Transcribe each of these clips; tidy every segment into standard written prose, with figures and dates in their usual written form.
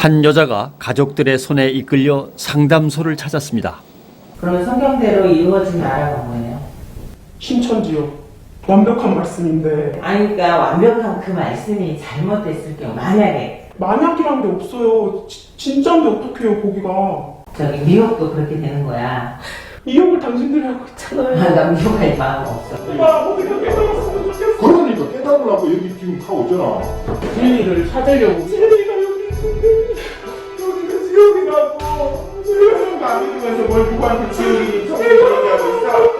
한 여자가 가족들의 손에 이끌려 상담소를 찾았습니다. 그러면 성경대로 이루어진 나라가 뭐예요? 신천지요. 완벽한 말씀인데 아니 그러니까 완벽한 그 말씀이 잘못됐을 경우 만약이란 게 없어요. 진짜인데 어떡해요 거기가. 저기 미혹도 그렇게 되는 거야. 미혹을 당신들이 하고 있잖아요. 나 미혹할 마음 없어. 엄마 어떻게 깨달았으면 좋겠어. 그러니까 깨달으려고 여기 지금 하고 있잖아. 진리를 찾으려고. 진리가 여기 있는데 여기가 지옥이라고. 지옥이가 아니면서 뭘 누구한테 지옥이 정리하고 있어.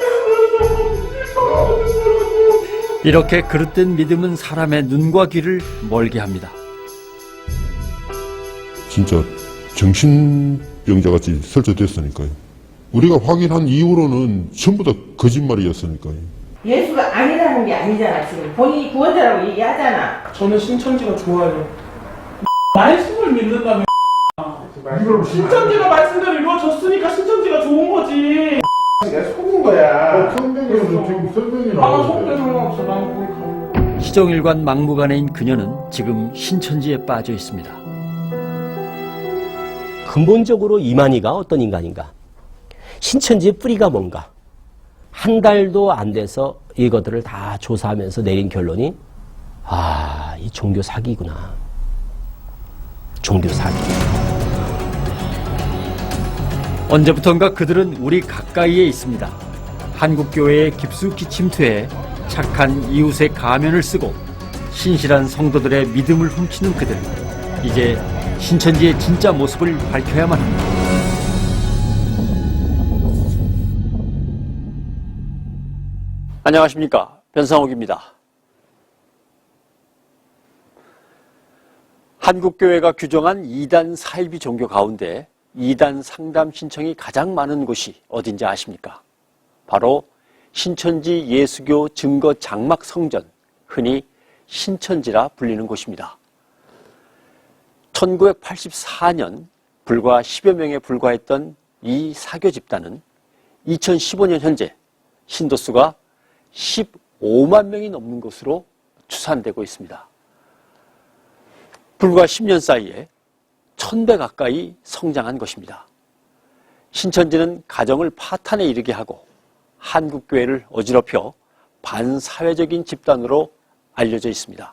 이렇게 그릇된 믿음은 사람의 눈과 귀를 멀게 합니다. 진짜 정신병자같이 설치됐으니까요. 우리가 확인한 이후로는 전부 다 거짓말이었으니까요. 예수가 아니라는 게 아니잖아. 지금 본인이 구원자라고 얘기하잖아. 저는 신천지가 좋아요. 말씀을 믿는다면 신천지가 말씀대로 이루어졌으니까 신천지가 좋은 거지. 내가 속은 거야. 성경에는 지금 설명이 아, 속는 상관없어. 난 거기 가고. 희정일관 막무가내인 그녀는 지금 신천지에 빠져 있습니다. 근본적으로 이만희가 어떤 인간인가? 신천지의 뿌리가 뭔가? 한 달도 안 돼서 이것들을 다 조사하면서 내린 결론이 이 종교 사기구나. 종교 사기. 언제부턴가 그들은 우리 가까이에 있습니다. 한국교회에 깊숙이 침투해 착한 이웃의 가면을 쓰고 신실한 성도들의 믿음을 훔치는 그들. 이제 신천지의 진짜 모습을 밝혀야만 합니다. 안녕하십니까, 변상옥입니다. 한국교회가 규정한 2단 사이비 종교 가운데 2단 상담 신청이 가장 많은 곳이 어딘지 아십니까? 바로 신천지 예수교 증거 장막 성전, 흔히 신천지라 불리는 곳입니다. 1984년 불과 10여 명에 불과했던 이 사교 집단은 2015년 현재 신도수가 15만 명이 넘는 것으로 추산되고 있습니다. 불과 10년 사이에 1000배 가까이 성장한 것입니다. 신천지는 가정을 파탄에 이르게 하고 한국교회를 어지럽혀 반사회적인 집단으로 알려져 있습니다.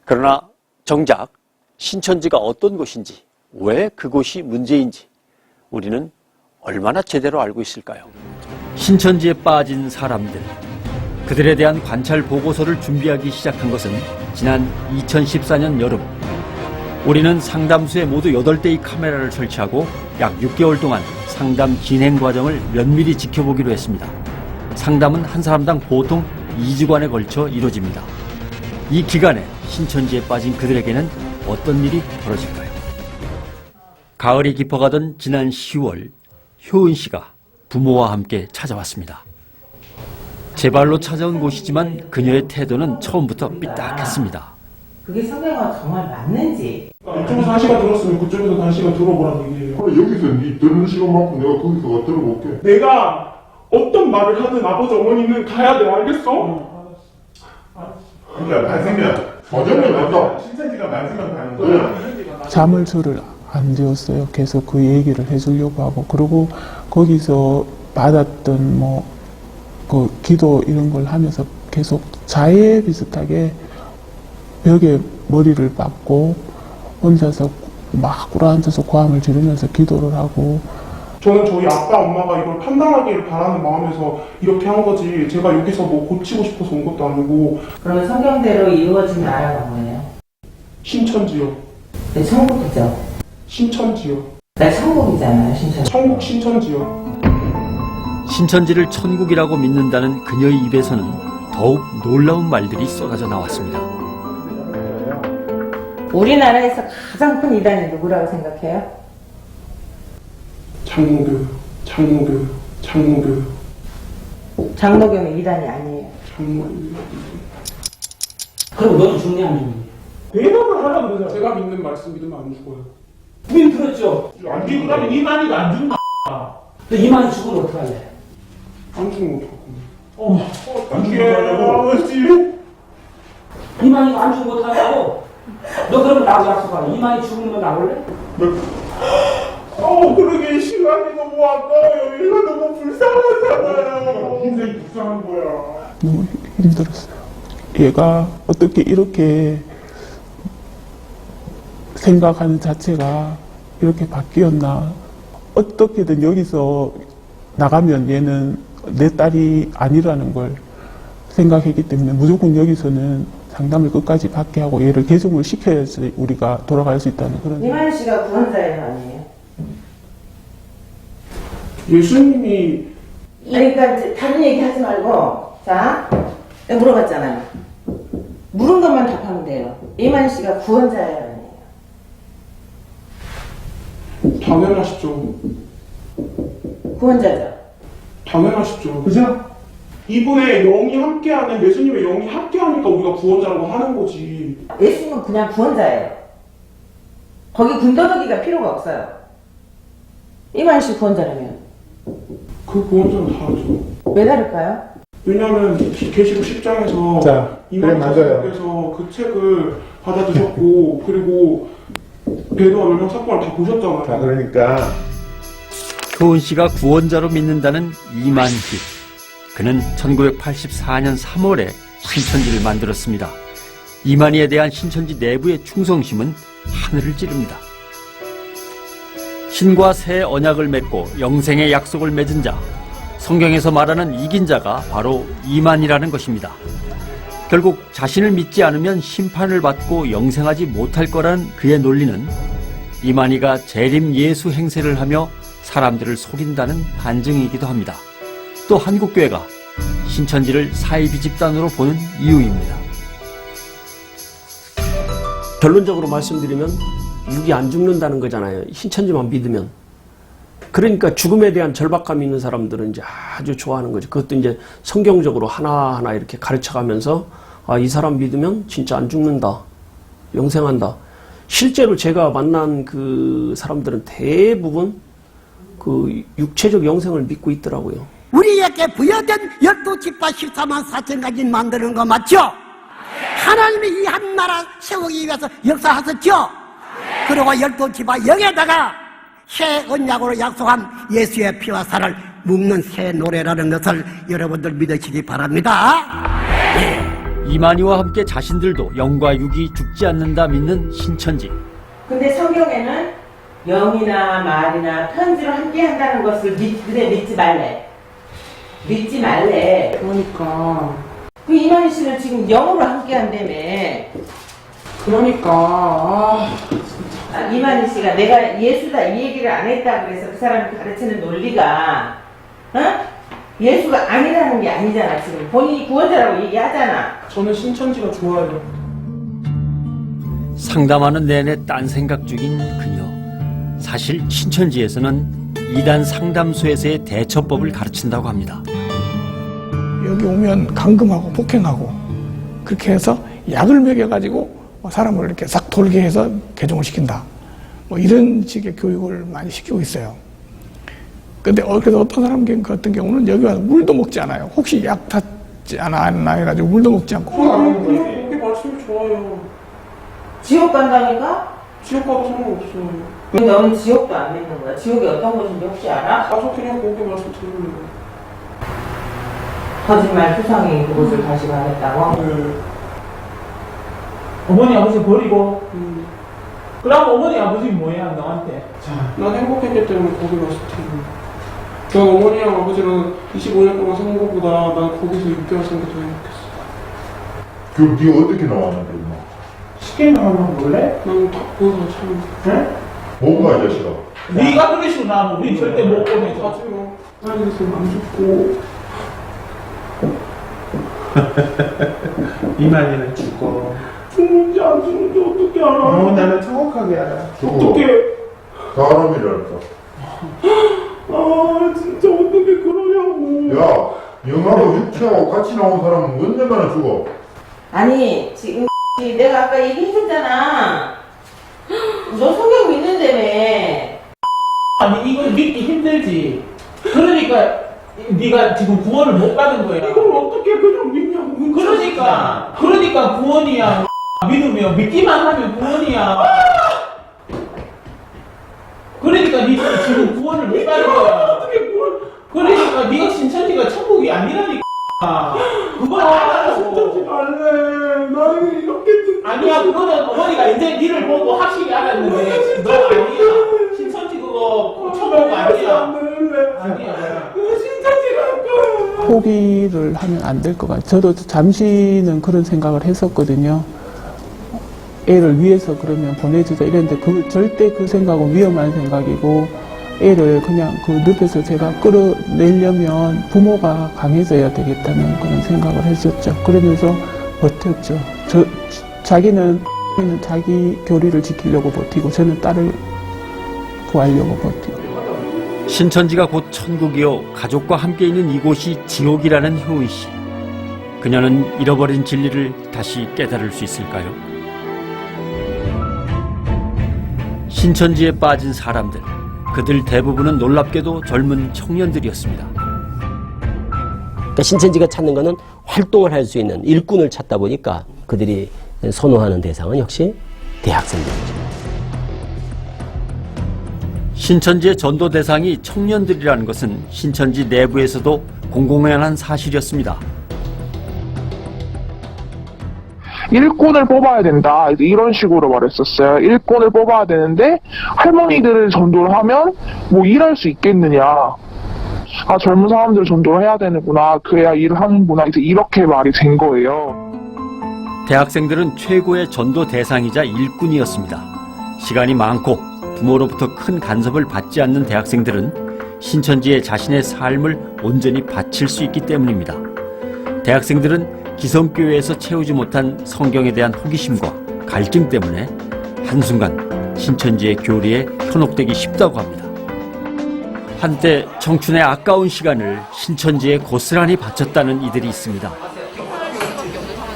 그러나 정작 신천지가 어떤 곳인지, 왜 그곳이 문제인지 우리는 얼마나 제대로 알고 있을까요? 신천지에 빠진 사람들, 그들에 대한 관찰 보고서를 준비하기 시작한 것은 지난 2014년 여름. 우리는 상담소에 모두 8대의 카메라를 설치하고 약 6개월 동안 상담 진행 과정을 면밀히 지켜보기로 했습니다. 상담은 한 사람당 보통 2주간에 걸쳐 이루어집니다. 이 기간에 신천지에 빠진 그들에게는 어떤 일이 벌어질까요? 가을이 깊어가던 지난 10월, 효은 씨가 부모와 함께 찾아왔습니다. 제 발로 찾아온 곳이지만 그녀의 태도는 처음부터 삐딱했습니다. 그게 성경과 정말 맞는지. 이쪽에서 한 시간 들었으면 그쪽에서 한 시간 들어보라는 얘기예요. 그럼 여기서 네 듣는 시간만큼 내가 거기서 들어볼게. 내가 어떤 말을 하든 아버지 어머니는 가야 돼. 알겠어? 그러니까 말씀이야. 과정이 맞다. 신천지가 말씀만 가는 거야. 잠을 저를 안 재웠어요. 계속 그 얘기를 해주려고 하고, 그리고 거기서 받았던 그 기도 이런 걸 하면서 계속 자해 비슷하게 벽에 머리를 박고 혼자서 막 꿇어앉아서 고함을 지르면서 기도를 하고. 저는 저희 아빠 엄마가 이걸 판단하기를 바라는 마음에서 이렇게 한 거지, 제가 여기서 뭐 고치고 싶어서 온 것도 아니고. 그러면 성경대로 이루어진 나라가 뭐예요? 신천지요. 네, 천국이죠. 신천지요. 나 천국이잖아요, 신천지. 천국 신천지요. 신천지를 천국이라고 믿는다는 그녀의 입에서는 더욱 놀라운 말들이 쏟아져 나왔습니다. 우리나라에서 가장 큰 이단이 누구라고 생각해요? 장로교. 장로교는 이단이 아니에요. 그럼 너는 죽냐 안 죽냐? 대답을 하라고 그러잖아. 제가 믿는 말씀 믿으면 안 죽어요. 우린 들었죠? 안 믿으면 이만희가 안 죽나? 너 이만희 죽으면 어떡할래? 안 죽으면 어떡하고. 어떡해. 이만희가 안 죽으면 어떡하냐고? 너 그러면 나하고 약속하라. 이만희 죽으면 나올래? 그러게 시간이 너무 아까워요. 얘가 너무 불쌍하잖아요. 인생이 불쌍한 거야. 너무 힘들었어요. 얘가 어떻게 이렇게 생각하는 자체가 이렇게 바뀌었나. 어떻게든 여기서 나가면 얘는 내 딸이 아니라는 걸 생각했기 때문에 무조건 여기서는 상담을 끝까지 받게 하고 얘를 개종을 시켜야지 우리가 돌아갈 수 있다는 그런. 이만희 씨가 구원자예요, 아니에요? 예수님이 아니, 그러니까 다른 얘기 하지 말고, 자, 내가 물어봤잖아요. 물은 것만 답하면 돼요. 이만희 씨가 구원자예요, 아니에요? 당연하시죠. 구원자죠. 당연하시죠. 그죠? 이분의 영이 함께하는, 예수님의 영이 함께하니까 우리가 구원자라고 하는 거지. 예수님은 그냥 구원자예요. 거기 군더더기가 필요가 없어요. 이만희 씨 구원자라면. 그 구원자는 다르죠. 왜 다를까요? 왜냐하면 계시록 10장에서 자, 그래, 맞아요. 께서 그 책을 받아드셨고 그리고 배도와 멸망 사건을 다 보셨잖아요. 자, 그러니까 효은 씨가 구원자로 믿는다는 이만희. 그는 1984년 3월에 신천지를 만들었습니다. 이만희에 대한 신천지 내부의 충성심은 하늘을 찌릅니다. 신과 새 언약을 맺고 영생의 약속을 맺은 자, 성경에서 말하는 이긴 자가 바로 이만희라는 것입니다. 결국 자신을 믿지 않으면 심판을 받고 영생하지 못할 거라는 그의 논리는 이만희가 재림 예수 행세를 하며 사람들을 속인다는 반증이기도 합니다. 또 한국교회가 신천지를 사이비 집단으로 보는 이유입니다. 결론적으로 말씀드리면 육이 안 죽는다는 거잖아요. 신천지만 믿으면. 그러니까 죽음에 대한 절박감이 있는 사람들은 이제 아주 좋아하는 거죠. 그것도 이제 성경적으로 하나하나 이렇게 가르쳐가면서 아, 이 사람 믿으면 진짜 안 죽는다. 영생한다. 실제로 제가 만난 그 사람들은 대부분 그 육체적 영생을 믿고 있더라고요. 우리에게 부여된 12지파 14만 4천 가지 만드는 거 맞죠? 하나님이 이 한 나라 세우기 위해서 역사하셨죠? 그리고 12지파 영에다가 새 언약으로 약속한 예수의 피와 살을 묵는 새 노래라는 것을 여러분들 믿으시기 바랍니다. 이만희와 함께 자신들도 영과 육이 죽지 않는다 믿는 신천지. 근데 성경에는 영이나 말이나 편지로 함께 한다는 것을 믿지 말래. 믿지 말래. 그러니까 그 이만희 씨는 지금 영으로 함께 한다며. 그러니까 이만희 씨가 내가 예수다 이 얘기를 안 했다 그래서 그 사람이 가르치는 논리가 예수가 아니라는 게 아니잖아. 지금 본인이 구원자라고 얘기하잖아. 저는 신천지가 좋아요. 상담하는 내내 딴 생각 중인 그녀. 사실 신천지에서는 이단 상담소에서의 대처법을 가르친다고 합니다. 여기 오면 감금하고 폭행하고 그렇게 해서 약을 먹여가지고 사람을 이렇게 싹 돌게 해서 개종을 시킨다. 뭐 이런 식의 교육을 많이 시키고 있어요. 근데 그래서 어떤 사람 같은 경우는 여기 와서 물도 먹지 않아요. 혹시 약 탔지 않아 해가지고 물도 먹지 않고. 그냥 거기 말씀이 좋아요. 지옥 간다니까? 지옥 가도 상관없어요. 근데 너는 지옥도 안 믿는 거야. 지옥이 어떤 곳인지 혹시 알아? 가서 그냥 거기 말씀 들으려고. 거짓말 투성이 그곳을 다시 가겠다고? 네. 어머니 아버지 버리고 그럼 어머니 아버지 뭐야 너한테? 난 행복했기 때문에 거기 갔을 테고. 난 어머니랑 아버지랑 25년 동안 사는 것보다 난 거기서 6개월 사는 게 더 행복했어. 그럼 네가 어떻게 나왔는데 임마? 쉽게 나오면 몰래? 난 다 보여서 참. 응? 뭔가 이 자식아. 네가 그런 식으로 나오면 우리 절대 못 보내줘. 하지마. 빨리 있으면 안 죽고. 이만희는 죽고 죽는지 안 죽는지 어떻게 알아? 나는 정확하게 알아. 어떻게? 사람이랄까. 아 진짜 어떻게 그러냐고. 야, 영하고 육체하고 같이 나온 사람은 언젠가는 죽어. 아니 지금 내가 아까 얘기해줬잖아. 너 성경 믿는다며. 아니 이걸 믿기 힘들지. 그러니까 네가 지금 구원을 못 받은 거야. 이걸 어떻게 그냥 믿냐고. 그러니까 구원이야. 믿으면 믿기만 하면 구원이야. 그러니까 니 지금 구원을 못 받는 거야. 그러니까 네가 신천지가 천국이 아니라니까. 그걸 알아. 신천지 갈래. 나는 이렇게 아니야, 그거는 어머니가 이제 니를 보고 확실히 알았는데 너 아니야. 신천지 그거 천국 아니야. 아니야. 신천지 갈 거야. 포기를 하면 안 될 것 같아요. 저도 잠시는 그런 생각을 했었거든요. 애를 위해서 그러면 보내주자 이랬는데 절대 그 생각은 위험한 생각이고, 애를 그냥 그 늪에서 제가 끌어내려면 부모가 강해져야 되겠다는 그런 생각을 했었죠. 그러면서 버텼죠. 자기는 자기 교리를 지키려고 버티고, 저는 딸을 구하려고 버티고. 신천지가 곧 천국이요 가족과 함께 있는 이곳이 지옥이라는 효의 씨. 그녀는 잃어버린 진리를 다시 깨달을 수 있을까요? 신천지에 빠진 사람들, 그들 대부분은 놀랍게도 젊은 청년들이었습니다. 그러니까 신천지가 찾는 것은 활동을 할 수 있는 일꾼을 찾다 보니까 그들이 선호하는 대상은 역시 대학생들이죠. 신천지의 전도 대상이 청년들이라는 것은 신천지 내부에서도 공공연한 사실이었습니다. 일꾼을 뽑아야 된다. 이런 식으로 말했었어요. 일꾼을 뽑아야 되는데 할머니들을 전도를 하면 뭐 일할 수 있겠느냐. 아, 젊은 사람들 전도를 해야 되는구나. 그래야 일을 하는구나. 이제 이렇게 말이 된 거예요. 대학생들은 최고의 전도 대상이자 일꾼이었습니다. 시간이 많고 부모로부터 큰 간섭을 받지 않는 대학생들은 신천지에 자신의 삶을 온전히 바칠 수 있기 때문입니다. 대학생들은 기성교회에서 채우지 못한 성경에 대한 호기심과 갈증 때문에 한순간 신천지의 교리에 현혹되기 쉽다고 합니다. 한때 청춘의 아까운 시간을 신천지에 고스란히 바쳤다는 이들이 있습니다.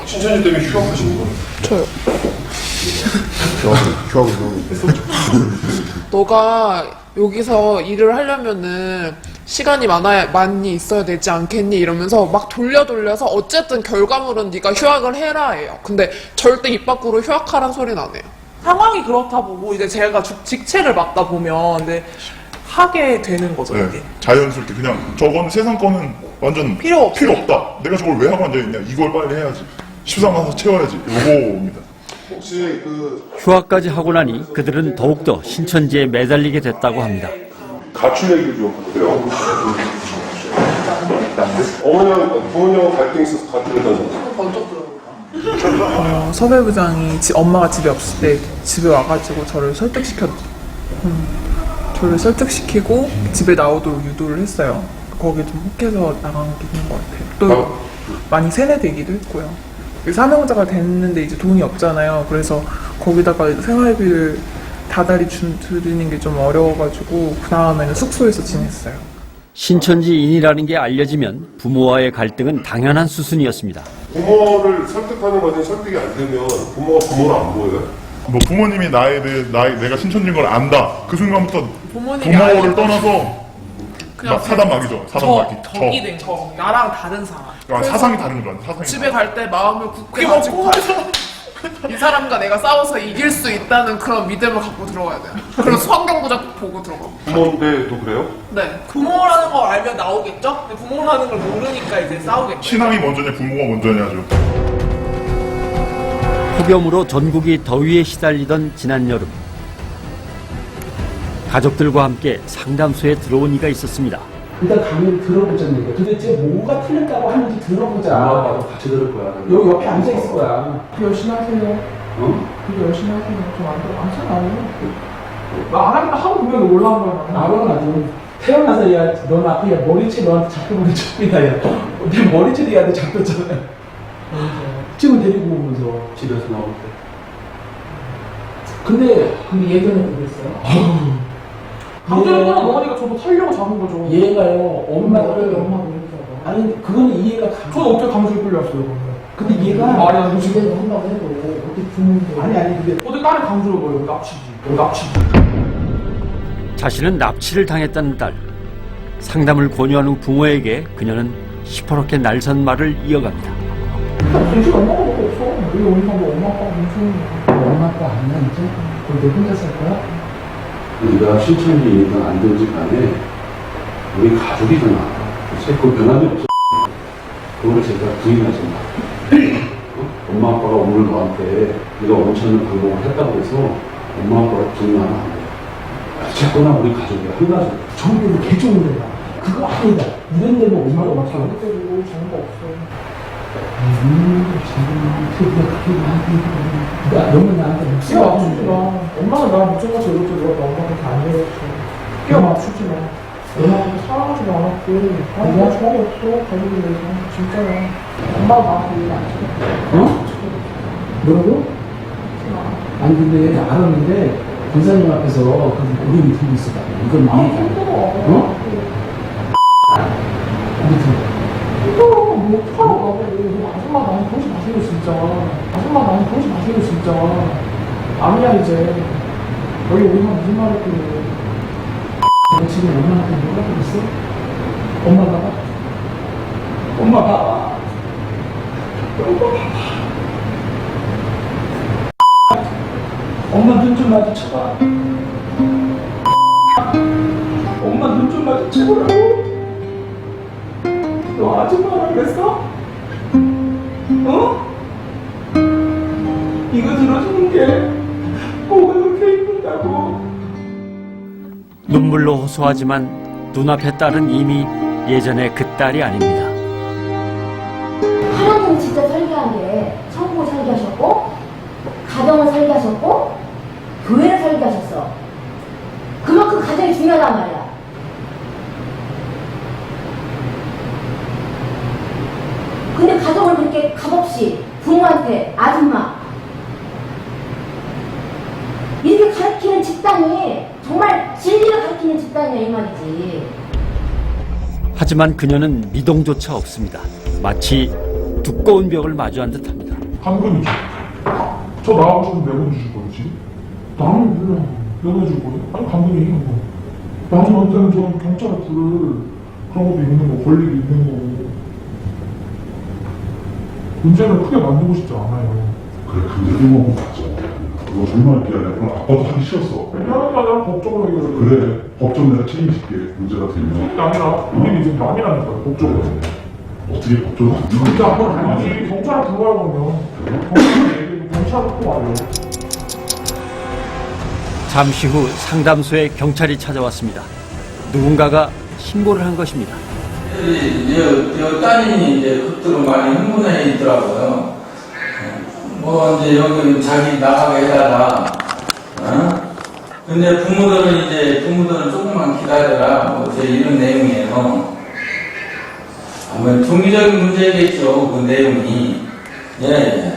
신천지 때문에 휴학하신 거예요? 저요. 휴학을 너가 여기서 일을 하려면은 시간이 많이 있어야 되지 않겠니? 이러면서 막 돌려서 어쨌든 결과물은 네가 휴학을 해라 해요. 근데 절대 입 밖으로 휴학하란 소리는 안 해요. 상황이 그렇다 보고 이제 제가 직책을 맡다 보면 이제 하게 되는 거죠. 네, 이게. 자연스럽게 그냥 저건 세상 거는 완전 필요 없다. 내가 저걸 왜 하고 앉아있냐. 이걸 빨리 해야지. 13만 원 채워야지. 요거입니다. 혹시 휴학까지 하고 나니 그들은 더욱더 신천지에 매달리게 됐다고 합니다. 가출 얘기를 좀 해요. 어머니랑 부모님하고 갈등이 있어서 가출했다는 섭외부장이 엄마가 집에 없을 때 집에 와가지고 저를 설득시키고 집에 나오도록 유도를 했어요. 거기에 좀 혹해서 나간 게 있는 것 같아요. 또 많이 세뇌되기도 했고요. 사명자가 됐는데 이제 돈이 없잖아요. 그래서 거기다가 생활비를 다달이 드리는 게 좀 어려워가지고 그 다음에는 숙소에서 지냈어요. 신천지인이라는 게 알려지면 부모와의 갈등은 당연한 수순이었습니다. 부모를 설득하는 과정이 설득이 안 되면 부모가 부모를 안 보여요? 뭐 부모님이 내가 신천지인 걸 안다. 그 순간부터 부모님이 부모를 떠나서 그냥 사단막이죠. 사단막이. 적이 된 거. 나랑 다른 사람. 사상이 다른 줄 알아. 집에 갈 때 마음을 굳게 가지고 이 사람과 내가 싸워서 이길 수 있다는 그런 믿음을 갖고 들어가야 돼요. 그리고 성경구작 보고 들어가고. 부모인데도 그래요? 네. 부모라는 걸 알면 나오겠죠? 근데 부모라는 걸 모르니까 이제 싸우겠죠. 신앙이 먼저냐 부모가 먼저냐죠. 폭염으로 전국이 더위에 시달리던 지난 여름, 가족들과 함께 상담소에 들어온 이가 있었습니다. 일단 강의를 들어보자는 거야. 도대체 뭐가 틀렸다고 하는지 들어보자. 나도 같이 들을 거야. 여기 옆에 앉아 있을 거야. 열심히 하세요. 응? 열심히 하세요. 안 하잖아요. 안 하면 하고 보면 올라온 거야. 나로는 아주 태어나서 야, 넌 앞에 야, 머리채 너한테 잡혀보는 척이다. 야. 내 머리채도 얘한테 잡혔잖아. 지금 데리고 오면서. 집에서 나올 때. 근데 예전에 그랬어요. 강제로는 어머니가 저도 살려고 잡은 거죠. 얘가요, 엄마를. 아니, 그건 이해가 가. 저는 어떻게 강제로 끌려왔어요, 근데 얘가. 말이 안 되지. 집에서 한다고 해도, 어떻게 부모인데. 아니, 근데. 어떻게 딸을 강제로 버려요? 납치지. 자신은 납치를 당했다는 딸. 상담을 권유한 후 부모에게 그녀는 시퍼렇게 날선 말을 이어갑니다. 당신 엄마가 뭐 없어. 우리 엄마가 엄마 아빠가 무슨 엄마 아빠 아니야 이제? 그럼 너 혼자 살 거야? 우리가 신천지이든 안 되지 간에 우리 가족이잖아. 그 변함이 없어. 그걸 제가 부인하지 마. 엄마 아빠가 오늘 너한테 네가 원천을 방법을 했다고 해서 엄마 아빠가 부인하면 안 돼. 어쨌거나 우리 가족이야. 한 가족. 정부는 개 좋은 데다. 그거 아니다. 이런 데는 엄마가 막 하고. 때리고 정보 없어. 나 너무 나한테 목숨 끼워 맞추지 마. 엄마가 나 무서워서 이것저것 내가 엄마한테 안 되겠어. 끼워 맞추지 마. 엄마한테 사랑하지도 않았고, 내가 정이 없어. 가족에 대해서. 진짜야. 엄마가 나한테 얘기 안 해. 어? 뭐라고? 아니 근데 알았는데 권사님 앞에서 그 우리 들고 있었다. 이건 네 얘기 아니야. 어? 아무튼 힘들어. 뭐 어떡하라고. 아줌마 나한테 그러지 마세요 진짜. 아줌마 나한테 그러지 마세요 진짜. 아니야 이제. 너희 우리가 무슨 말 했길래. 너 지금 엄마한테 뭐라고 그랬어? 엄마 봐봐. 엄마 봐봐. 엄마 눈 좀 마주쳐봐. 엄마 눈 좀 마주쳐보라고. 너 아줌마라 그랬어? 어? 이거 들어주는 게 뭐가 그렇게 힘들다고? 눈물로 호소하지만 눈앞의 딸은 이미 예전의 그 딸이 아닙니다. 하나님은 진짜 설계한 게 천국을 설계하셨고 가정을 설계하셨고 교회를 설계하셨어. 그만큼 가정이 중요하단 말이야. 근데 가정을 그렇게 값없이 부모한테 아줌마 이렇게 가르치는 집단이 정말 진리를 가르치는 집단이야 이 말이지. 하지만 그녀는 미동조차 없습니다. 마치 두꺼운 벽을 마주한 듯합니다. 한근이죠. 저 나하고는 내가 주실 거지? 나는 몰라. 내가 줄 거야? 아니, 감독이 있는 거. 나는 언제는 저는 경찰 부를 그런 것도 있는 거, 권리도 있는 거고. 문제를 크게 만들고 싶지 않아요. 그래, 근데 이거 맞아. 너 정말 미안해. 그럼 아빠도 하기 싫었어. 미안하다, 나랑 법적으로 해결해. 그래, 법적으로 내가 책임질게. 문제가 되면. 그게 아니라, 우리는 이제 남이라니까, 법적으로. 어떻게 법적으로? 근데 아빠는 아니지. 경찰을 불러야 그러면. 경찰을 꼭 와요. 잠시 후 상담소에 경찰이 찾아왔습니다. 누군가가 신고를 한 것입니다. 저 따님이 이제 그때로 많이 흥분해 있더라고요. 뭐 이제 여기 자기 나가게 해달라. 어? 근데 부모들은 조금만 기다려라. 뭐 이제 이런 내용이에요. 아마 종교적인 문제겠죠. 그 내용이. 예.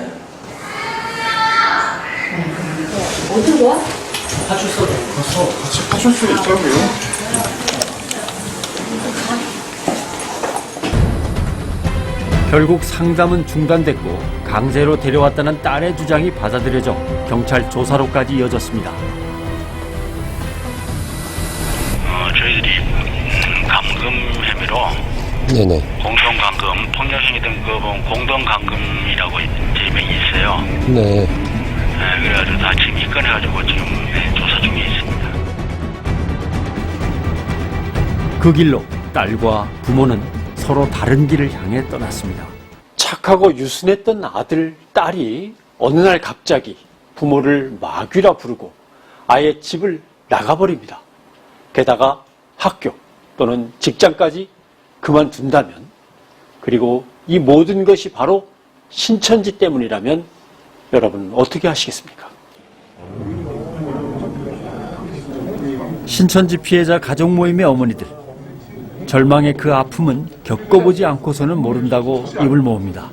어떻게 해? 파출소 가서 같이 파출소에 있자고요. 결국 상담은 중단됐고 강제로 데려왔다는 딸의 주장이 받아들여져 경찰 조사로까지 이어졌습니다. 저희들이 감금 혐의로 네네. 공동감금, 폭력행위 등급은 공동감금이라고 제명이 있어요. 네. 그래가지고 다 지금 입건해가지고 지금 조사 중에 있습니다. 그 길로 딸과 부모는 서로 다른 길을 향해 떠났습니다. 착하고 유순했던 아들, 딸이 어느 날 갑자기 부모를 마귀라 부르고 아예 집을 나가버립니다. 게다가 학교 또는 직장까지 그만둔다면, 그리고 이 모든 것이 바로 신천지 때문이라면 여러분 어떻게 하시겠습니까? 신천지 피해자 가족 모임의 어머니들, 절망의 그 아픔은 겪어보지 않고서는 모른다고 입을 모읍니다.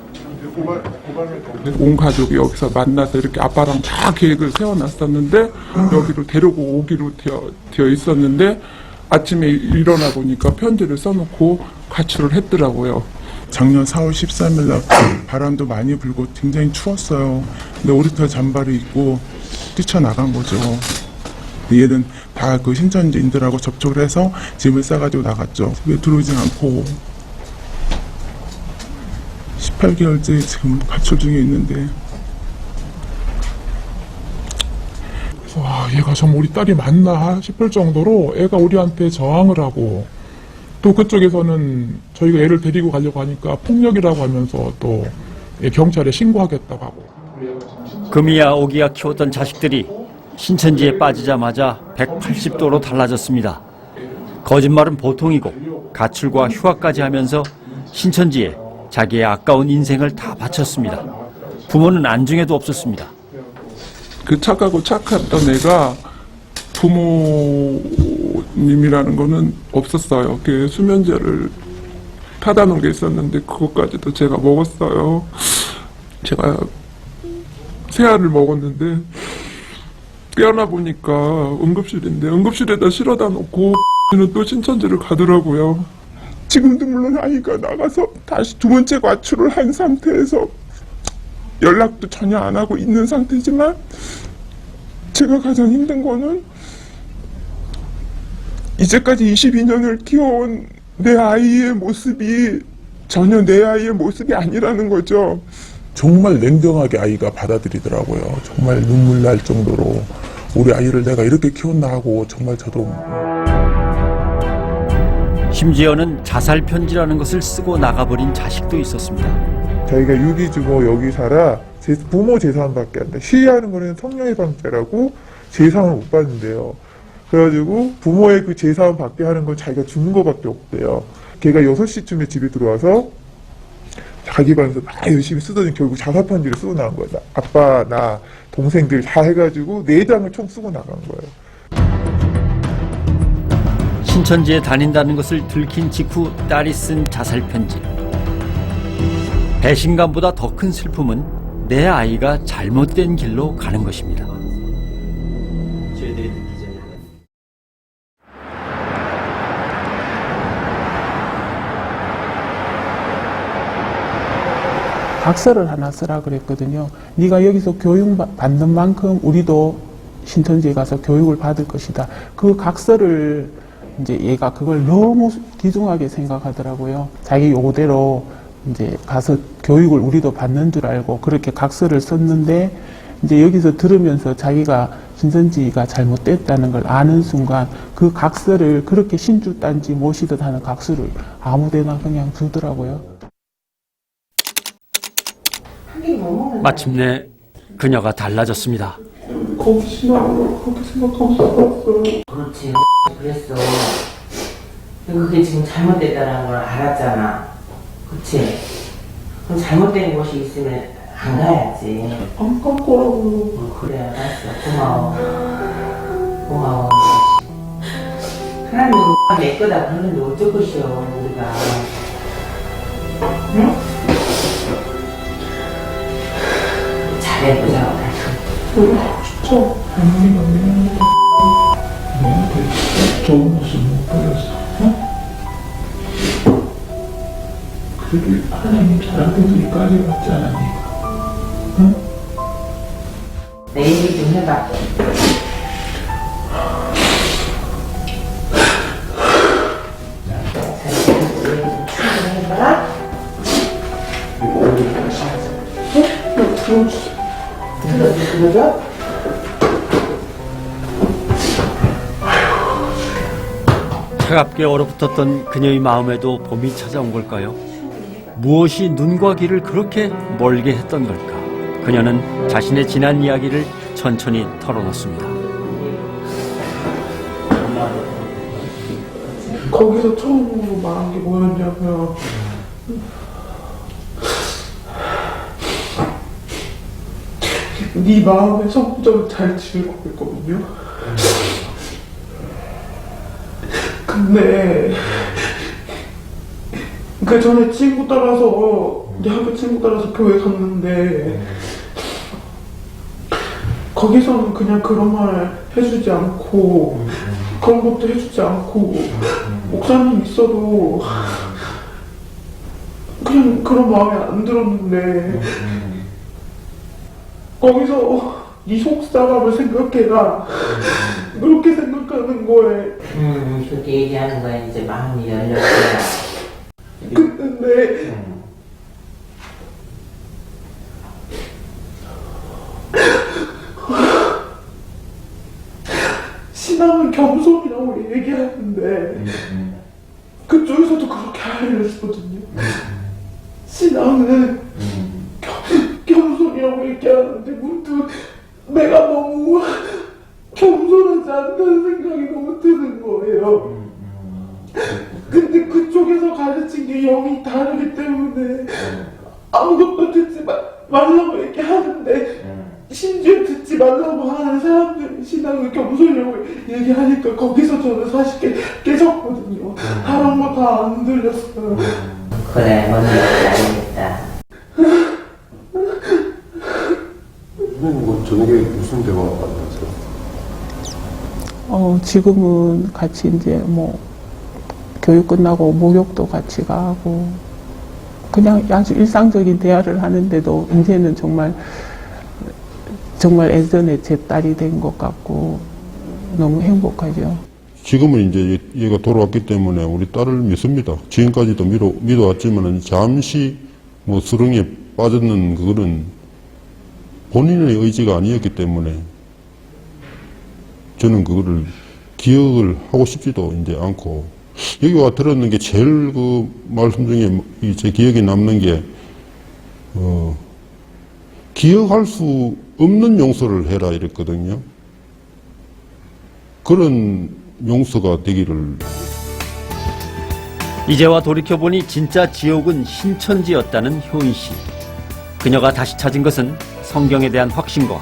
온 가족이 여기서 만나서 이렇게 아빠랑 다 계획을 세워놨었는데 여기로 데리고 오기로 되어 있었는데 아침에 일어나 보니까 편지를 써놓고 가출을 했더라고요. 작년 4월 13일 날 바람도 많이 불고 굉장히 추웠어요. 근데 오리털 잠바를 입고 뛰쳐나간 거죠. 얘는 다 그 신천지인들하고 접촉을 해서 짐을 싸가지고 나갔죠. 집에 들어오지 않고 18개월째 지금 가출 중에 있는데, 와, 얘가 정말 우리 딸이 맞나 싶을 정도로 애가 우리한테 저항을 하고, 또 그쪽에서는 저희가 애를 데리고 가려고 하니까 폭력이라고 하면서 또 경찰에 신고하겠다고 하고. 금이야 오기야 키웠던 자식들이 신천지에 빠지자마자 180도로 달라졌습니다. 거짓말은 보통이고 가출과 휴학까지 하면서 신천지에 자기의 아까운 인생을 다 바쳤습니다. 부모는 안중에도 없었습니다. 그 착하고 착했던 애가 부모님이라는 거는 없었어요. 그 수면제를 타다 놓은 게 있었는데 그것까지도 제가 먹었어요. 제가 새알을 먹었는데 깨어나 보니까 응급실인데 응급실에다 실어다 놓고 는 또 신천지를 가더라고요. 지금도 물론 아이가 나가서 다시 두 번째 가출을 한 상태에서 연락도 전혀 안 하고 있는 상태지만 제가 가장 힘든 거는 이제까지 22년을 키워온 내 아이의 모습이 전혀 내 아이의 모습이 아니라는 거죠. 정말 냉정하게 아이가 받아들이더라고요. 정말 눈물 날 정도로 우리 아이를 내가 이렇게 키웠나 하고 정말 저도. 심지어는 자살 편지라는 것을 쓰고 나가버린 자식도 있었습니다. 자기가 유기주고 여기 살아 부모 재산밖에 안 돼. 시위하는 거는 성령의방죄라고 재산을 못 받는데요. 그래가지고 부모의 그 재산 받게 하는 건 자기가 주는 거밖에 없대요. 걔가 6시쯤에 집에 들어와서 자기 방에서 막 열심히 쓰더니 결국 자살 편지를 쓰고 나간 거예요. 아빠, 나, 동생들 다 해가지고 4장을 총 쓰고 나간 거예요. 신천지에 다닌다는 것을 들킨 직후 딸이 쓴 자살 편지. 배신감보다 더 큰 슬픔은 내 아이가 잘못된 길로 가는 것입니다. 각서를 하나 쓰라 그랬거든요. 네가 여기서 교육 받는 만큼 우리도 신천지에 가서 교육을 받을 것이다. 그 각서를 이제 얘가 그걸 너무 귀중하게 생각하더라고요. 자기 요구대로 이제 가서 교육을 우리도 받는 줄 알고 그렇게 각서를 썼는데 이제 여기서 들으면서 자기가 신천지가 잘못됐다는 걸 아는 순간 그 각서를 그렇게 신주단지 모시듯 하는 각서를 아무데나 그냥 두더라고요. 마침내 그녀가 달라졌습니다. 거기 신앙으로 그렇게 생각하고 살았어요. 그렇지. 그랬어. 그게 지금 잘못됐다는 걸 알았잖아. 그치? 그럼 잘못된 곳이 있으면 안 가야지. 안 갈 거라고요. 그래, 알았어. 고마워. 고마워. 하나님은 내 거다 그러는데 어쩔 것이오, 우리가. 응? 잘해보자고. 진짜 어머니가 내한테 좋은 모습 못 보였어. 어? 그래도 하나님 사랑해서 여기까지 왔지 않았니까. 응? 내 얘기 좀 해봐. 그러죠? 차갑게 얼어붙었던 그녀의 마음에도 봄이 찾아온 걸까요? 무엇이 눈과 귀를 그렇게 멀게 했던 걸까? 그녀는 자신의 지난 이야기를 천천히 털어놓습니다. 거기서 처음으로 말한 게 뭐였냐면 네 마음의 성적을 잘 지을 거였거든요. 근데 그 전에 친구 따라서 내 학교 친구 따라서 교회 갔는데 거기서는 그냥 그런 말 해주지 않고 그런 것도 해주지 않고 목사님 있어도 그냥 그런 마음이 안 들었는데 거기서 네 속사람을 생각해라 그렇게 생각하는 거에 그렇게 얘기하는 거에 이제 마음이 열렸어요. 근데 얘기하는데 그쪽에서도 그렇게 알렸거든요. 신앙은 겸손이라고 얘기하는데 문득 내가 너무 겸손하지 않다는 생각이 너무 드는 거예요. 근데 그쪽에서 가르친 게 영이 다르기 때문에 아무것도 듣지 말라고 얘기하는데 심지어 듣지 말라고 하는 사람들이 신앙을 겸손이라고 얘기하니까 거기서 저는 40개 깨졌거든요. 다른 거 다 안 들렸어요. 그래, 뭔지 알겠다. 선생님, 뭐 저녁에 무슨 대화 하세요? 지금은 같이 이제 뭐 교육 끝나고 목욕도 같이 가고 그냥 아주 일상적인 대화를 하는데도 이제는 정말 예전에 제 딸이 된 것 같고 너무 행복하죠. 지금은 이제 얘가 돌아왔기 때문에 우리 딸을 믿습니다. 지금까지도 믿어왔지만은 잠시 뭐 수렁에 빠졌는 그거는 본인의 의지가 아니었기 때문에 저는 그거를 기억을 하고 싶지도 이제 않고, 여기 와 들었는 게 제일 그 말씀 중에 제 기억에 남는 게 기억할 수 없는 용서를 해라 이랬거든요. 그런 용서가 되기를. 이제와 돌이켜보니 진짜 지옥은 신천지였다는 효인 씨. 그녀가 다시 찾은 것은 성경에 대한 확신과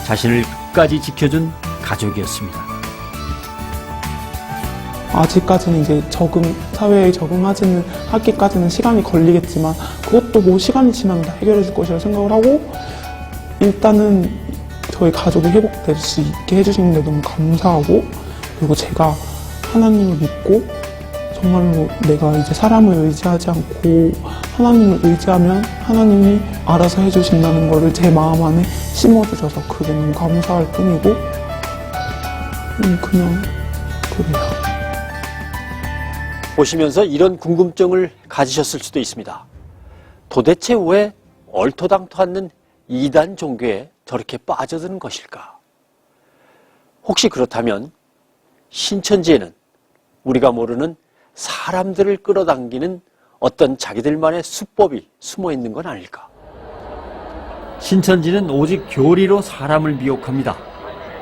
자신을 끝까지 지켜준 가족이었습니다. 아직까지는 이제 사회에 적응하지는 하기까지는 시간이 걸리겠지만 그것도 뭐 시간이 지나면 다 해결해 줄 것이라고 생각을 하고, 일단은 저희 가족이 회복될 수 있게 해주시는 데 너무 감사하고, 그리고 제가 하나님을 믿고 정말로 내가 이제 사람을 의지하지 않고 하나님을 의지하면 하나님이 알아서 해주신다는 거를 제 마음 안에 심어주셔서 그게 너무 감사할 뿐이고, 그냥 그래요. 보시면서 이런 궁금증을 가지셨을 수도 있습니다. 도대체 왜 얼토당토 않는 이단 종교에 저렇게 빠져드는 것일까? 혹시 그렇다면 신천지에는 우리가 모르는 사람들을 끌어당기는 어떤 자기들만의 수법이 숨어 있는 건 아닐까? 신천지는 오직 교리로 사람을 미혹합니다.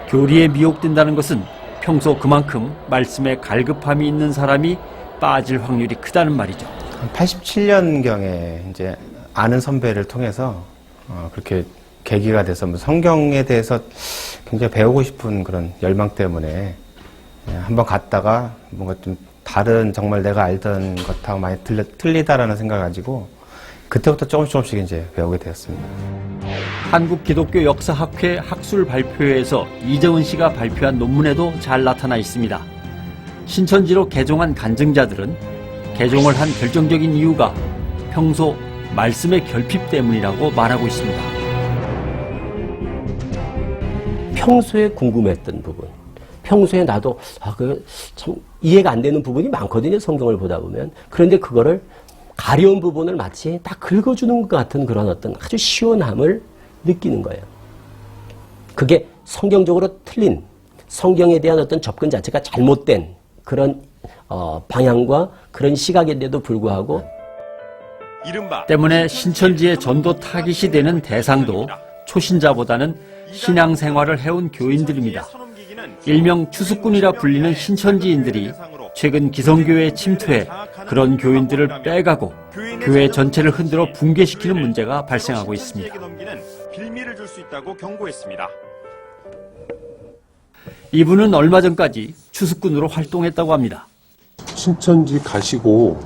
교리에 미혹된다는 것은 평소 그만큼 말씀에 갈급함이 있는 사람이 빠질 확률이 크다는 말이죠. 87년경에 이제 아는 선배를 통해서 그렇게 계기가 돼서 성경에 대해서 굉장히 배우고 싶은 그런 열망 때문에 한번 갔다가 뭔가 좀 다른 정말 내가 알던 것하고 많이 틀리다라는 생각을 가지고 그때부터 조금씩 이제 배우게 되었습니다. 한국기독교역사학회 학술 발표회에서 이정은 씨가 발표한 논문에도 잘 나타나 있습니다. 신천지로 개종한 간증자들은 개종을 한 결정적인 이유가 평소 말씀의 결핍 때문이라고 말하고 있습니다. 평소에 궁금했던 부분, 평소에 나도 참 이해가 안 되는 부분이 많거든요, 성경을 보다 보면. 그런데 그거를 가려운 부분을 마치 딱 긁어주는 것 같은 그런 어떤 아주 시원함을 느끼는 거예요. 그게 성경적으로 틀린, 성경에 대한 어떤 접근 자체가 잘못된 그런 방향과 그런 시각인데도 불구하고 때문에 신천지의 전도 타깃이 되는 대상도 초신자보다는 신앙생활을 해온 교인들입니다. 일명 추수꾼이라 불리는 신천지인들이 최근 기성교회에 침투해 그런 교인들을 빼가고 교회 전체를 흔들어 붕괴시키는 문제가 발생하고 있습니다. 빌미를 줄 수 있다고 경고했습니다. 이분은 얼마 전까지 추수꾼으로 활동했다고 합니다. 신천지 가시고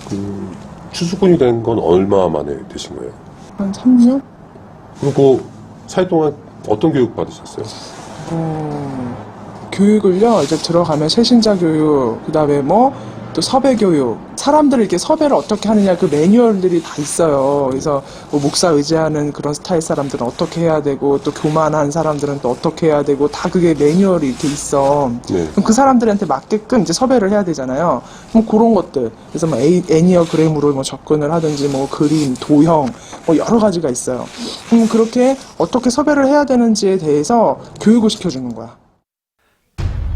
그 추수꾼이 된 건 얼마 만에 되신 거예요? 한 3년? 그리고 사회 동안 어떤 교육 받으셨어요? 교육을요, 이제 들어가면 새신자 교육, 그 다음에 또 섭외 교육. 사람들을 이렇게 섭외를 어떻게 하느냐 그 매뉴얼들이 다 있어요. 그래서 목사 의지하는 그런 스타일 사람들은 어떻게 해야 되고, 또 교만한 사람들은 또 어떻게 해야 되고, 다 그게 매뉴얼이 이렇게 있어. 네. 그럼 그 사람들한테 맞게끔 이제 섭외를 해야 되잖아요. 그런 것들. 그래서 애니어그램으로 접근을 하든지, 그림, 도형, 여러 가지가 있어요. 그렇게 어떻게 섭외를 해야 되는지에 대해서 교육을 시켜주는 거야.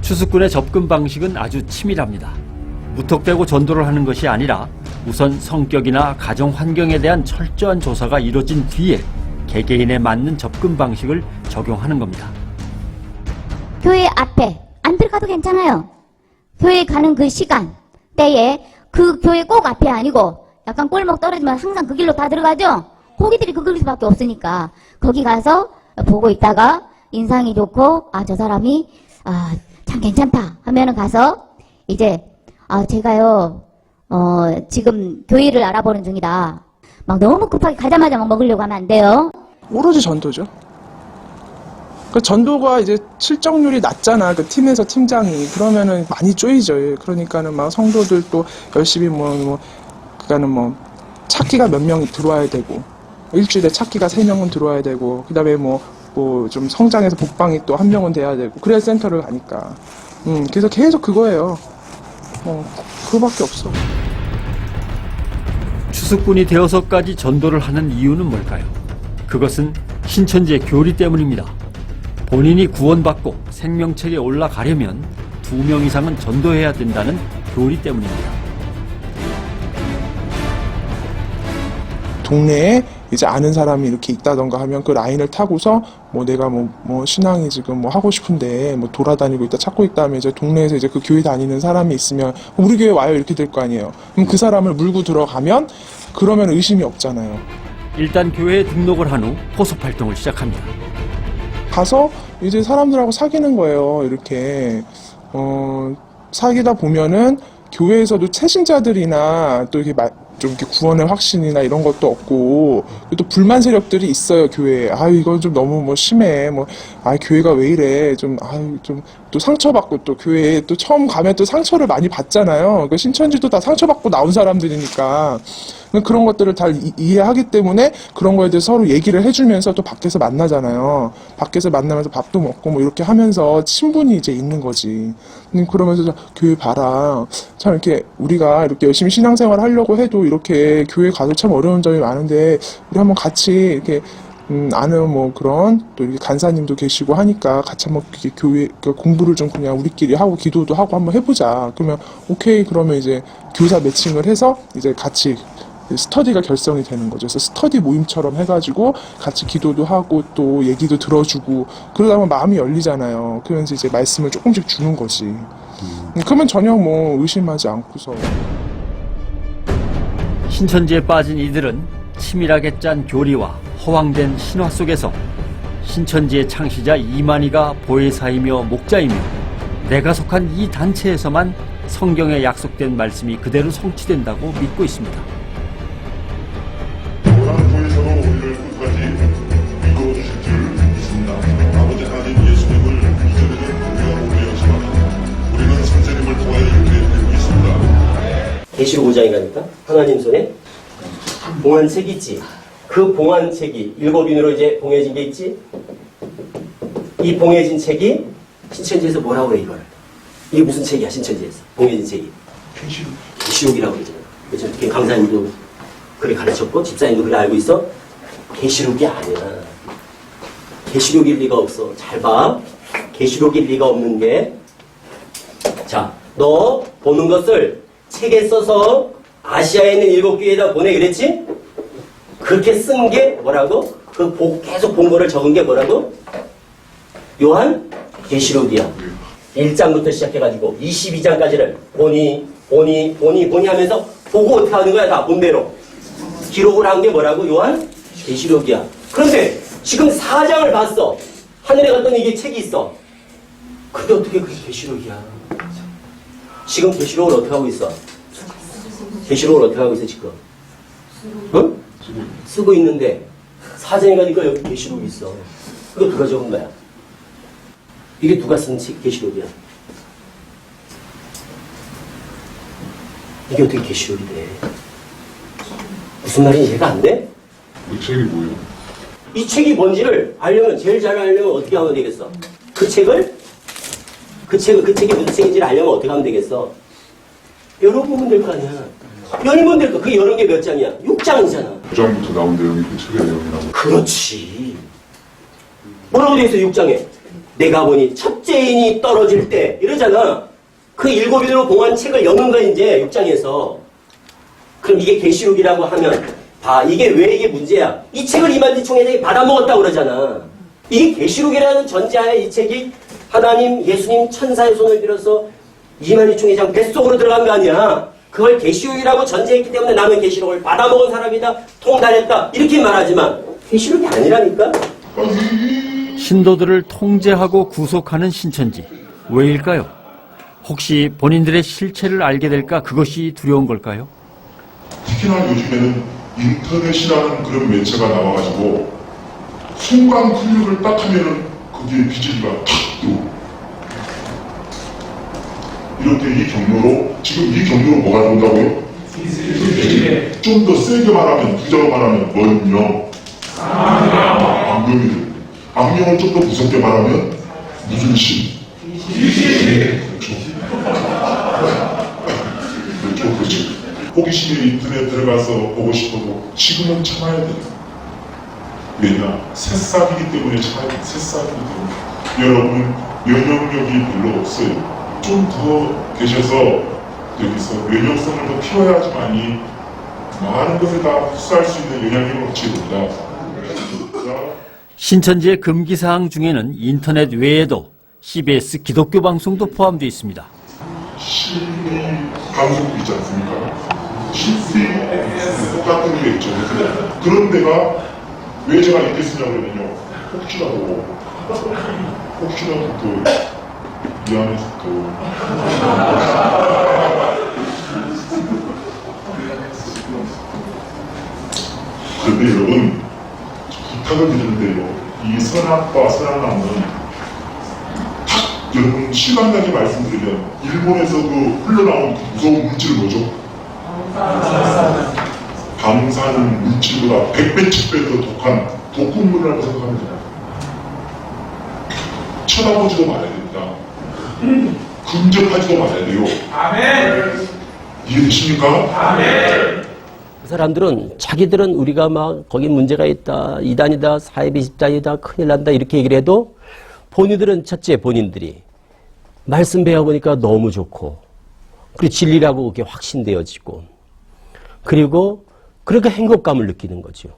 추수꾼의 접근 방식은 아주 치밀합니다. 무턱대고 전도를 하는 것이 아니라 우선 성격이나 가정 환경에 대한 철저한 조사가 이루어진 뒤에 개개인에 맞는 접근 방식을 적용하는 겁니다. 교회 앞에 안 들어가도 괜찮아요. 교회 가는 그 시간, 때에 그 교회 꼭 앞이 아니고 약간 골목 떨어지면 항상 그 길로 다 들어가죠? 거기들이 그 길밖에 없으니까 거기 가서 보고 있다가 인상이 좋고 저 사람이 참 괜찮다 하면은 가서 이제 제가요 지금 교회를 알아보는 중이다. 막 너무 급하게 가자마자 막 먹으려고 하면 안 돼요. 오로지 전도죠. 그 전도가 이제 실적률이 낮잖아. 그 팀에서 팀장이. 그러면은 많이 쪼이죠. 그러니까는 막 성도들도 열심히 그러니까는 찾기가 몇 명이 들어와야 되고, 일주일에 찾기가 3명은 들어와야 되고, 그 다음에 좀 성장해서 복방이 또 1명은 돼야 되고, 그래야 센터를 가니까. 그래서 계속 그거예요. 그거밖에 없어. 추수꾼이 되어서까지 전도를 하는 이유는 뭘까요? 그것은 신천지의 교리 때문입니다. 본인이 구원받고 생명책에 올라가려면 2명 이상은 전도해야 된다는 교리 때문입니다. 동네에 이제 아는 사람이 이렇게 있다던가 하면 그 라인을 타고서 내가 신앙이 지금 하고 싶은데 돌아다니고 있다 찾고 있다 하면 이제 동네에서 이제 그 교회 다니는 사람이 있으면 우리 교회 와요 이렇게 될 거 아니에요. 그럼 그 사람을 물고 들어가면 그러면 의심이 없잖아요. 일단 교회에 등록을 한 후 포섭 활동을 시작합니다. 가서 이제 사람들하고 사귀는 거예요. 이렇게 사귀다 보면은 교회에서도 채신자들이나 또 이렇게 좀 이렇게 구원의 확신이나 이런 것도 없고 또 불만 세력들이 있어요. 교회에. 이건 좀 너무 심해. 교회가 왜 이래. 좀 또 상처받고 또 교회에 또 처음 가면 또 상처를 많이 받잖아요. 그 신천지도 다 상처받고 나온 사람들이니까 그런 것들을 다 이해하기 때문에 그런 거에 대해서 서로 얘기를 해주면서 또 밖에서 만나잖아요. 밖에서 만나면서 밥도 먹고 이렇게 하면서 친분이 이제 있는 거지. 그러면서 교회 봐라. 참 이렇게 우리가 이렇게 열심히 신앙생활 하려고 해도 이렇게 교회 가서 참 어려운 점이 많은데 우리 한번 같이 이렇게 아는 그런 또 이렇게 간사님도 계시고 하니까 같이 한번 교회 공부를 좀 그냥 우리끼리 하고 기도도 하고 한번 해보자. 그러면 오케이. 그러면 이제 교사 매칭을 해서 이제 같이 스터디가 결성이 되는 거죠. 그래서 스터디 모임처럼 해가지고 같이 기도도 하고 또 얘기도 들어주고 그러다 보면 마음이 열리잖아요. 그러면서 이제 말씀을 조금씩 주는 거지. 그러면 전혀 의심하지 않고서. 신천지에 빠진 이들은 치밀하게 짠 교리와 허황된 신화 속에서 신천지의 창시자 이만희가 보혜사이며 목자이며 내가 속한 이 단체에서만 성경에 약속된 말씀이 그대로 성취된다고 믿고 있습니다. 교회에서도 우리를 끝까지 믿어주실 줄 믿습니다. 아버지 하나님 예수님을 이전에는 우리가 못 배웠지만 우리는 선생님을 통하여 이렇게 배우고 있습니다. 계시록 5장이라니까 하나님 손에 봉안책 있지. 그 봉안책이 7인으로 이제 봉해진 게 있지. 이 봉해진 책이 신천지에서 뭐라고 그래 이걸. 이게 무슨 책이야 신천지에서 봉해진 책이. 계시록이라고 그러잖아. 그래서 강사님도 그래 가르쳤고 집사님도 그래 알고 있어. 계시록이 아니야. 계시록일 리가 없어. 잘 봐. 계시록일 리가 없는 게 자, 너 보는 것을 책에 써서 아시아에 있는 7교회에다 보내 그랬지? 그렇게 쓴 게 뭐라고? 계속 본 거를 적은 게 뭐라고? 요한 계시록이야. 1장부터 시작해가지고 22장까지를 보니 하면서 보고 어떻게 하는 거야? 다 본대로. 기록을 한 게 뭐라고? 요한 계시록이야. 그런데 지금 4장을 봤어. 하늘에 갔더니 이게 책이 있어. 근데 어떻게 그게 계시록이야? 지금 계시록을 어떻게 하고 있어? 계시록을 어떻게 하고 있어 지금? 응? 쓰고 있는데 4장에 가니까 여기 계시록이 있어. 그거 누가 적은 거야? 이게 누가 쓴 계시록이야? 이게 어떻게 계시록이 돼? 무슨 말인지 이해가 안 돼? 이 책이 뭐예요? 이 책이 뭔지를 알려면 제일 잘 알려면 어떻게 하면 되겠어? 그 책이 무슨 책인지를 알려면 어떻게 하면 되겠어? 열어보면 될 거 아니야. 열면 될 거. 그게 여러 개 몇 장이야? 6장이잖아. 9장부터 나온 내용이 그 책의 내용이라고. 그렇지. 뭐라고 되어 있어 6장에? 내가 보니 첫째인이 떨어질 때 이러잖아. 그 7인으로 봉한 책을 여는 거야 이제 6장에서. 그럼 이게 계시록이라고 하면 봐, 이게 왜 이게 문제야? 이 책을 이만희 총회장이 받아먹었다고 그러잖아. 이게 계시록이라는 전제하에 이 책이 하나님, 예수님, 천사의 손을 빌어서 이만희 총회장 뱃속으로 들어간 거 아니야. 그걸 계시록이라고 전제했기 때문에 나는 계시록을 받아먹은 사람이다, 통달했다 이렇게 말하지만 계시록이 아니라니까. 신도들을 통제하고 구속하는 신천지. 왜일까요? 혹시 본인들의 실체를 알게 될까 그것이 두려운 걸까요? 특히나 요즘에는 인터넷이라는 그런 매체가 나와가지고 순간 클릭을 딱 하면은 거기에 비질리가 탁 들어오고, 이럴 때 이 경로로, 지금 이 경로로 뭐가 나온다고요? 좀 더 세게 말하면, 부자로 말하면 뭔요? 악령이 들고, 악령을 좀 더 무섭게 말하면 무슨 신? 그렇죠. 호기심에 인터넷 들어가서 보고 싶어도 지금은 참아야 돼요. 왜냐? 새싹이기 때문에 참아야 돼요. 새싹이기 때문에. 여러분은 면역력이 별로 없어요. 좀 더 계셔서 여기서 면역성을 더 키워야지만이 많은 것을 다 흡수할 수 있는 영향력을 얻게 됩니다. 신천지의 금기사항 중에는 인터넷 외에도 CBS 기독교 방송도 포함되어 있습니다. 신이 방송도 있지 않습니까? 신이 똑같은 게 있죠. 그런 데가 왜 제가 이렇게 쓰냐고 그러면요. 혹시라도 또 미안해서 또 그런데 여러분 부탁을 드리는데요. 이 선악과 선악나무는 여러분 시간 나게 말씀드리면 일본에서 그 흘러나온 그 무서운 물질은 뭐죠? 방사능 물질보다 100배, 10배 더 독한 독극물이라고 생각하면 돼요. 쳐다보지도 말아야 됩니다. 근접하지도 말아야 돼요. 아멘. 이해되십니까? 아멘. 그 사람들은 자기들은 우리가 막 거기 문제가 있다, 이단이다, 사회비 집단이다, 큰일 난다 이렇게 얘기를 해도 본인들은 첫째 본인들이 말씀 배워보니까 너무 좋고 그리고 진리라고 그게 확신되어지고 그리고 그러니까 행복감을 느끼는 거죠.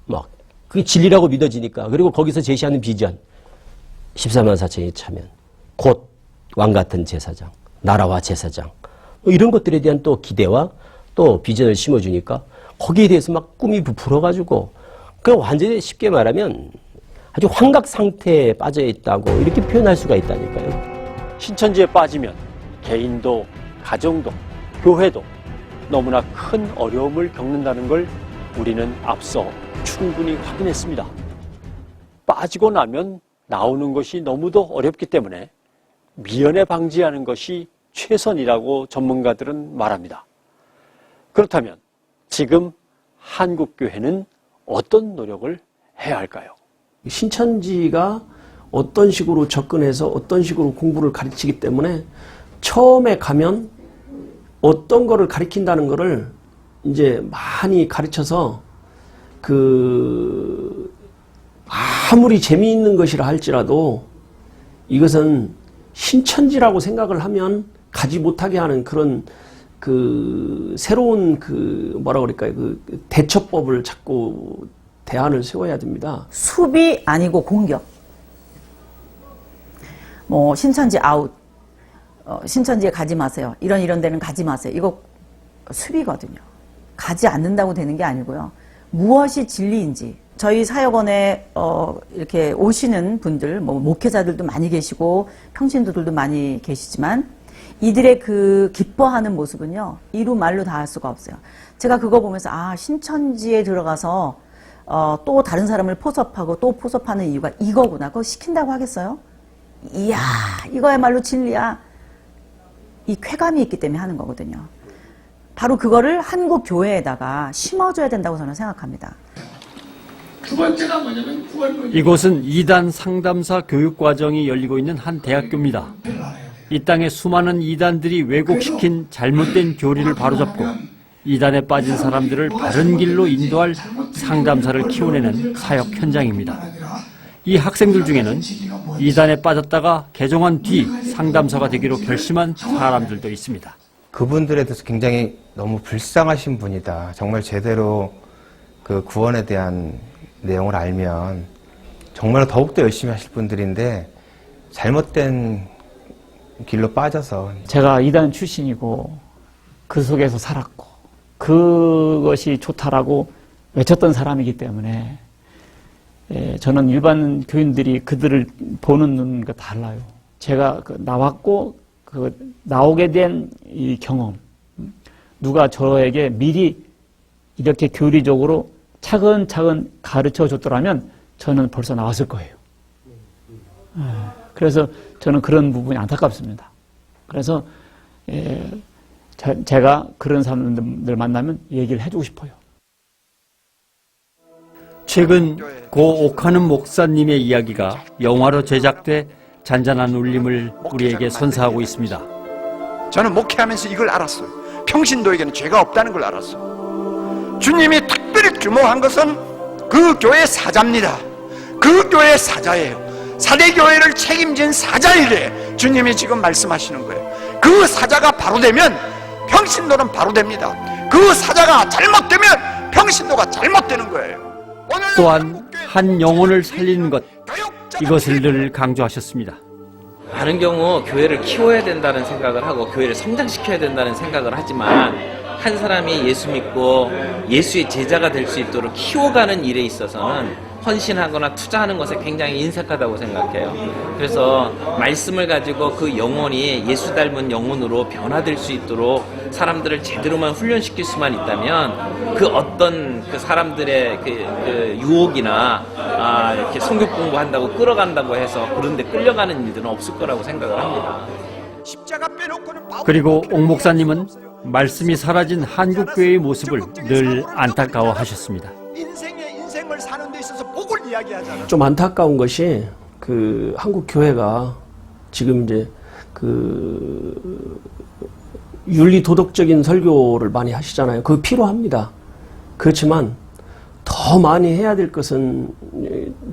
막 그게 진리라고 믿어지니까. 그리고 거기서 제시하는 비전 14만 4천이 차면 곧 왕같은 제사장, 나라와 제사장 이런 것들에 대한 또 기대와 또 비전을 심어주니까 거기에 대해서 막 꿈이 부풀어가지고 그냥 완전히 쉽게 말하면 아주 환각 상태에 빠져 있다고 이렇게 표현할 수가 있다니까요. 신천지에 빠지면 개인도 가정도 교회도 너무나 큰 어려움을 겪는다는 걸 우리는 앞서 충분히 확인했습니다. 빠지고 나면 나오는 것이 너무도 어렵기 때문에 미연에 방지하는 것이 최선이라고 전문가들은 말합니다. 그렇다면 지금 한국교회는 어떤 노력을 해야 할까요? 신천지가 어떤 식으로 접근해서 어떤 식으로 공부를 가르치기 때문에 처음에 가면 어떤 거를 가르친다는 거를 이제 많이 가르쳐서 아무리 재미있는 것이라 할지라도 이것은 신천지라고 생각을 하면 가지 못하게 하는 그런 새로운 뭐라 그럴까요? 대처법을 자꾸 대안을 세워야 됩니다. 수비 아니고 공격. 뭐 신천지 아웃. 신천지에 가지 마세요. 이런 데는 가지 마세요. 이거 수비거든요. 가지 않는다고 되는 게 아니고요. 무엇이 진리인지. 저희 사역원에 이렇게 오시는 분들, 뭐 목회자들도 많이 계시고 평신도들도 많이 계시지만 이들의 그 기뻐하는 모습은요. 이루 말로 다 할 수가 없어요. 제가 그거 보면서 신천지에 들어가서 또 다른 사람을 포섭하고 또 포섭하는 이유가 이거구나. 그거 시킨다고 하겠어요? 이야, 이거야말로 진리야. 이 쾌감이 있기 때문에 하는 거거든요. 바로 그거를 한국 교회에다가 심어줘야 된다고 저는 생각합니다. 두 번째가 뭐냐면 이곳은 이단 상담사 교육과정이 열리고 있는 한 대학교입니다. 이 땅에 수많은 이단들이 왜곡시킨 잘못된 교리를 바로잡고 이단에 빠진 사람들을 바른 길로 인도할 상담사를 키워내는 사역 현장입니다. 이 학생들 중에는 이단에 빠졌다가 개종한 뒤 상담사가 되기로 결심한 사람들도 있습니다. 그분들에 대해서 굉장히 너무 불쌍하신 분이다. 정말 제대로 그 구원에 대한 내용을 알면 정말 더욱더 열심히 하실 분들인데 잘못된 길로 빠져서. 제가 이단 출신이고 그 속에서 살았고 그것이 좋다라고 외쳤던 사람이기 때문에 저는 일반 교인들이 그들을 보는 눈과 달라요. 제가 나왔고 나오게 된 이 경험, 누가 저에게 미리 이렇게 교리적으로 차근차근 가르쳐 줬더라면 저는 벌써 나왔을 거예요. 그래서 저는 그런 부분이 안타깝습니다. 그래서 제가 그런 사람들 만나면 얘기를 해주고 싶어요. 최근 고 옥하는 목사님의 이야기가 영화로 제작돼 잔잔한 울림을 우리에게 선사하고 있습니다. 저는 목회하면서 이걸 알았어요. 평신도에게는 죄가 없다는 걸 알았어요. 주님이 특별히 주목한 것은 그 교회 사자입니다. 그 교회 사자예요. 사대교회를 책임진 사자이래 주님이 지금 말씀하시는 거예요. 그 사자가 바로 되면 평신도는 바로 됩니다. 그 사자가 잘못되면 평신도가 잘못되는 거예요. 또한 한 영혼을 살리는 것, 이것을 늘 강조하셨습니다. 많은 경우 교회를 키워야 된다는 생각을 하고 교회를 성장시켜야 된다는 생각을 하지만 한 사람이 예수 믿고 예수의 제자가 될 수 있도록 키워가는 일에 있어서는 헌신하거나 투자하는 것에 굉장히 인색하다고 생각해요. 그래서 말씀을 가지고 그 영혼이 예수 닮은 영혼으로 변화될 수 있도록 사람들을 제대로만 훈련시킬 수만 있다면 그 어떤 그 사람들의 그 유혹이나 이렇게 성경 공부한다고 끌어간다고 해서 그런데 끌려가는 일들은 없을 거라고 생각을 합니다. 그리고 옥 목사님은 말씀이 사라진 한국교회의 모습을 늘 안타까워하셨습니다. 인생을 사는 데 있어서 복을 이야기하잖아요. 좀 안타까운 것이 그 한국 교회가 지금 이제 그 윤리 도덕적인 설교를 많이 하시잖아요. 그거 필요합니다. 그렇지만 더 많이 해야 될 것은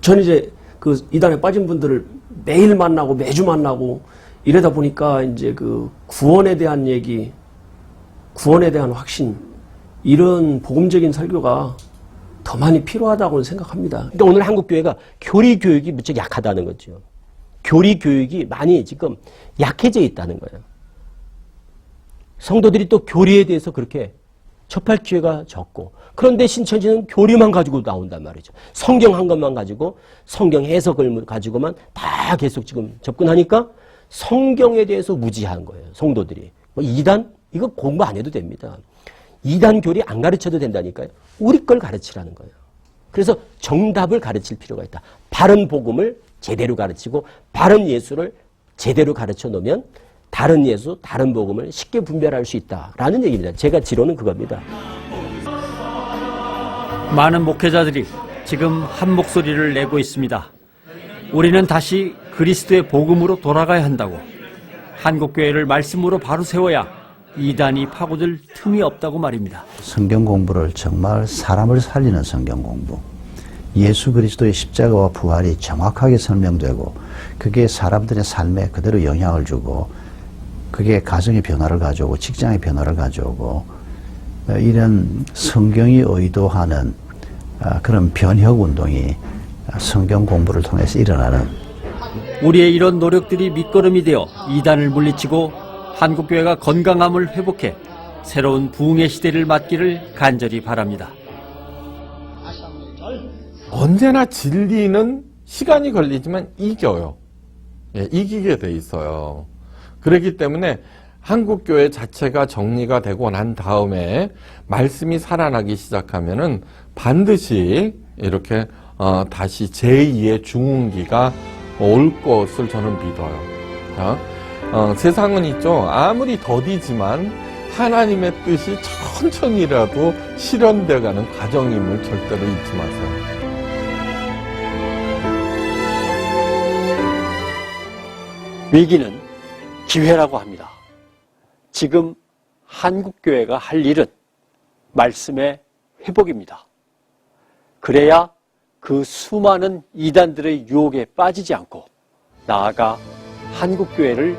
전 이제 그 이단에 빠진 분들을 매일 만나고 매주 만나고 이러다 보니까 이제 그 구원에 대한 얘기, 구원에 대한 확신, 이런 복음적인 설교가 더 많이 필요하다고 생각합니다. 그러니까 오늘 한국 교회가 교리 교육이 무척 약하다는 거죠. 교리 교육이 많이 지금 약해져 있다는 거예요. 성도들이 또 교리에 대해서 그렇게 접할 기회가 적고, 그런데 신천지는 교리만 가지고 나온단 말이죠. 성경 한 것만 가지고, 성경 해석을 가지고만 다 계속 지금 접근하니까 성경에 대해서 무지한 거예요, 성도들이. 이단? 이거 공부 안 해도 됩니다. 이단 교리 안 가르쳐도 된다니까요. 우리 걸 가르치라는 거예요. 그래서 정답을 가르칠 필요가 있다. 바른 복음을 제대로 가르치고 바른 예수를 제대로 가르쳐 놓으면 다른 예수, 다른 복음을 쉽게 분별할 수 있다라는 얘기입니다. 제가 지론은 그겁니다. 많은 목회자들이 지금 한 목소리를 내고 있습니다. 우리는 다시 그리스도의 복음으로 돌아가야 한다고. 한국교회를 말씀으로 바로 세워야 이단이 파고들 틈이 없다고 말입니다. 성경 공부를 정말 사람을 살리는 성경 공부, 예수 그리스도의 십자가와 부활이 정확하게 설명되고 그게 사람들의 삶에 그대로 영향을 주고 그게 가정의 변화를 가져오고 직장의 변화를 가져오고 이런 성경이 의도하는 그런 변혁 운동이 성경 공부를 통해서 일어나는, 우리의 이런 노력들이 밑거름이 되어 이단을 물리치고 한국교회가 건강함을 회복해 새로운 부흥의 시대를 맞기를 간절히 바랍니다. 언제나 진리는 시간이 걸리지만 이겨요. 예, 이기게 돼 있어요. 그렇기 때문에 한국교회 자체가 정리가 되고 난 다음에 말씀이 살아나기 시작하면은 반드시 이렇게 다시 제2의 중흥기가 올 것을 저는 믿어요. 세상은 있죠. 아무리 더디지만 하나님의 뜻이 천천히라도 실현되어가는 과정임을 절대로 잊지 마세요. 위기는 기회라고 합니다. 지금 한국교회가 할 일은 말씀의 회복입니다. 그래야 그 수많은 이단들의 유혹에 빠지지 않고 나아가 한국교회를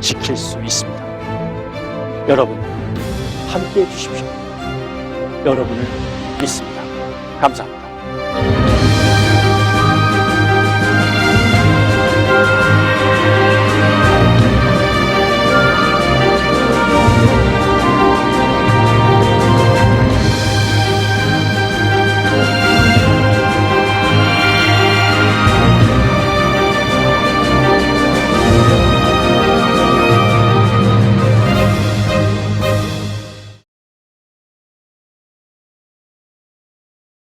지킬 수 있습니다. 여러분 함께해 주십시오. 여러분을 믿습니다. 감사합니다.